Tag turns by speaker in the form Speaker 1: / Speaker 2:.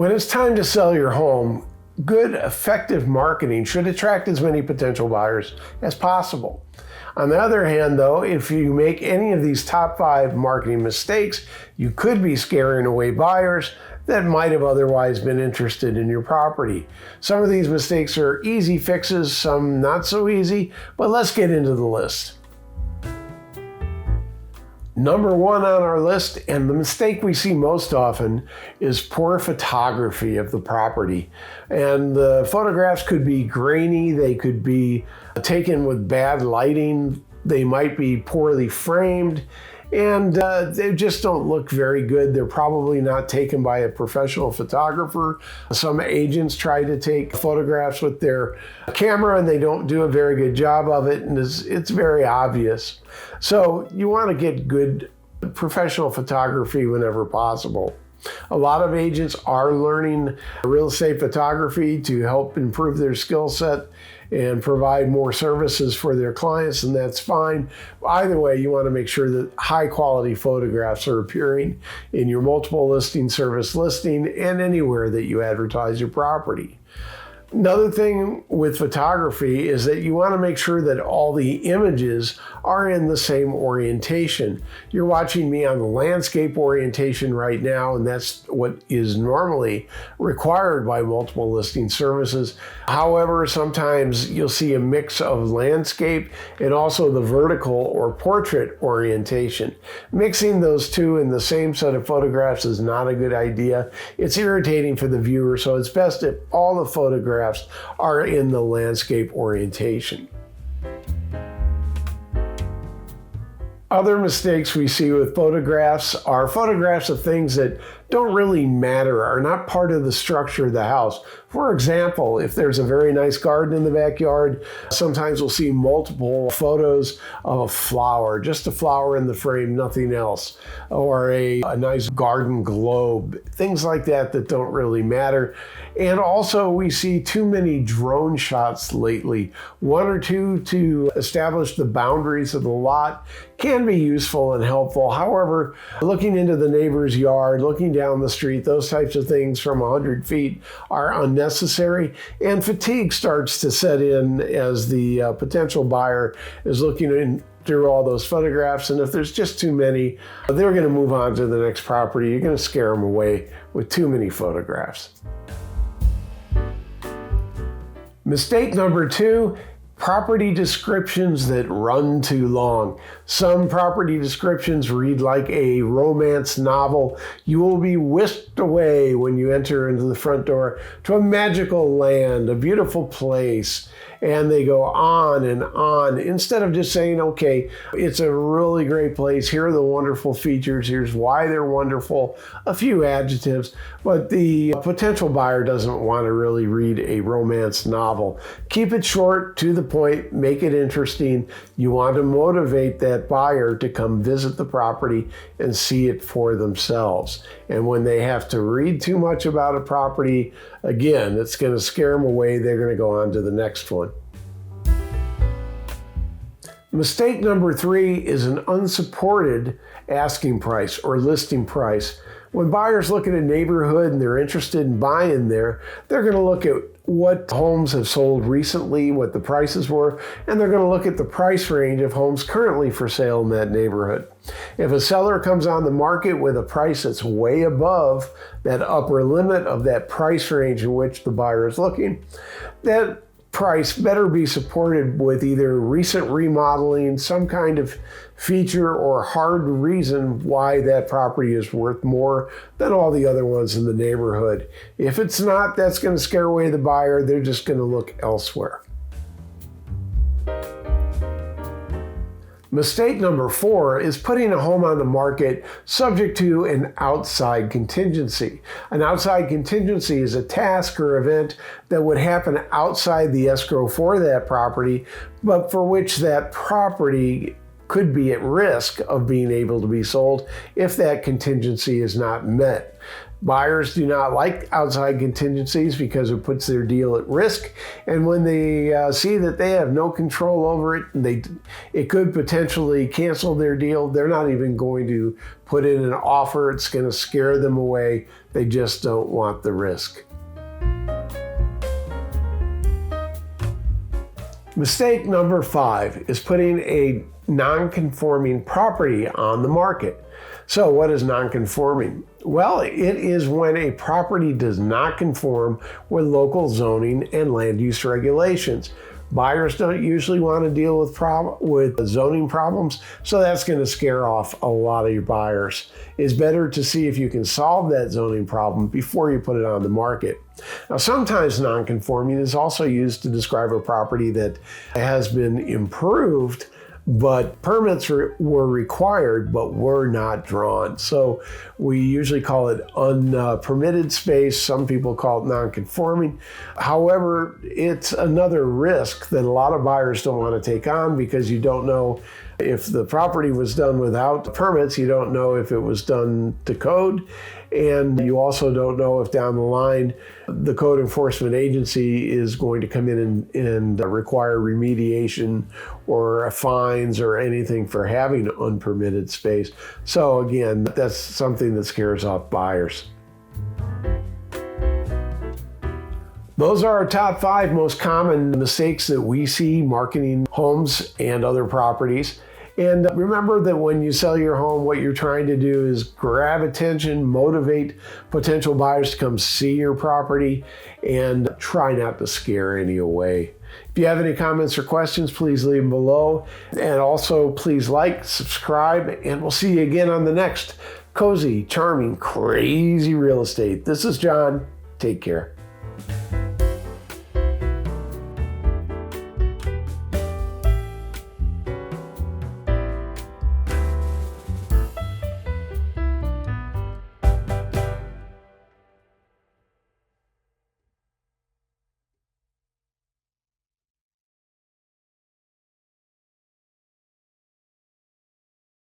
Speaker 1: When it's time to sell your home, good, effective marketing should attract as many potential buyers as possible. On the other hand, though, if you make any of these top 5 marketing mistakes, you could be scaring away buyers that might have otherwise been interested in your property. Some of these mistakes are easy fixes, some not so easy, but let's get into the list. Number 1 on our list, and the mistake we see most often, is poor photography of the property. And the photographs could be grainy, they could be taken with bad lighting, they might be poorly framed, and they just don't look very good. They're probably not taken by a professional photographer. Some agents try to take photographs with their camera and they don't do a very good job of it, and it's very obvious. So you want to get good professional photography whenever possible. A lot of agents are learning real estate photography to help improve their skill set and provide more services for their clients, and that's fine. Either way, you want to make sure that high quality photographs are appearing in your multiple listing service listing and anywhere that you advertise your property. Another thing with photography is that you want to make sure that all the images are in the same orientation. You're watching me on the landscape orientation right now, and that's what is normally required by multiple listing services. However, sometimes you'll see a mix of landscape and also the vertical or portrait orientation. Mixing those two in the same set of photographs is not a good idea. It's irritating for the viewer, so it's best if all the photographs are in the landscape orientation. Other mistakes we see with photographs are photographs of things that don't really matter, are not part of the structure of the house. For example, if there's a very nice garden in the backyard, sometimes we'll see multiple photos of a flower, just a flower in the frame, nothing else, or a nice garden globe, things like that that don't really matter. And also we see too many drone shots lately. 1 or 2 to establish the boundaries of the lot can be useful and helpful. However, looking into the neighbor's yard, looking down the street, those types of things from 100 feet are unnecessary, and fatigue starts to set in as the potential buyer is looking through all those photographs, and if there's just too many, they're going to move on to the next property. You're going to scare them away with too many photographs. Mistake number 2, property descriptions that run too long. Some property descriptions read like a romance novel. You will be whisked away when you enter into the front door to a magical land, a beautiful place. And they go on and on instead of just saying, okay, it's a really great place. Here are the wonderful features. Here's why they're wonderful. A few adjectives, but the potential buyer doesn't want to really read a romance novel. Keep it short, to the point, make it interesting. You want to motivate that buyer to come visit the property and see it for themselves. And when they have to read too much about a property, again, it's going to scare them away. They're going to go on to the next one. Mistake number 3 is an unsupported asking price or listing price. When buyers look at a neighborhood and they're interested in buying there, they're going to look at what homes have sold recently, what the prices were, and they're going to look at the price range of homes currently for sale in that neighborhood. If a seller comes on the market with a price that's way above that upper limit of that price range in which the buyer is looking, that price better be supported with either recent remodeling, some kind of feature or hard reason why that property is worth more than all the other ones in the neighborhood. If it's not, that's going to scare away the buyer. They're just going to look elsewhere. Mistake number 4 is putting a home on the market subject to an outside contingency. An outside contingency is a task or event that would happen outside the escrow for that property, but for which that property could be at risk of being able to be sold if that contingency is not met. Buyers do not like outside contingencies because it puts their deal at risk. And when they see that they have no control over it, it could potentially cancel their deal, they're not even going to put in an offer. It's going to scare them away. They just don't want the risk. Mistake number 5 is putting a non-conforming property on the market. So what is non-conforming? Well, it is when a property does not conform with local zoning and land use regulations. Buyers don't usually want to deal with zoning problems, so that's going to scare off a lot of your buyers. It's better to see if you can solve that zoning problem before you put it on the market. Now, sometimes non-conforming is also used to describe a property that has been improved, but permits were required but were not drawn. So we usually call it unpermitted space. Some people call it non-conforming. However, it's another risk that a lot of buyers don't want to take on because you don't know if the property was done without permits. You don't know if it was done to code. And you also don't know if down the line the code enforcement agency is going to come in and require remediation or fines or anything for having unpermitted space. So again, that's something that scares off buyers. Those are our top 5 most common mistakes that we see marketing homes and other properties. And remember that when you sell your home, what you're trying to do is grab attention, motivate potential buyers to come see your property, and try not to scare any away. If you have any comments or questions, please leave them below. And also, please like, subscribe, and we'll see you again on the next Cozy, Charming, Crazy Real Estate. This is John. Take care.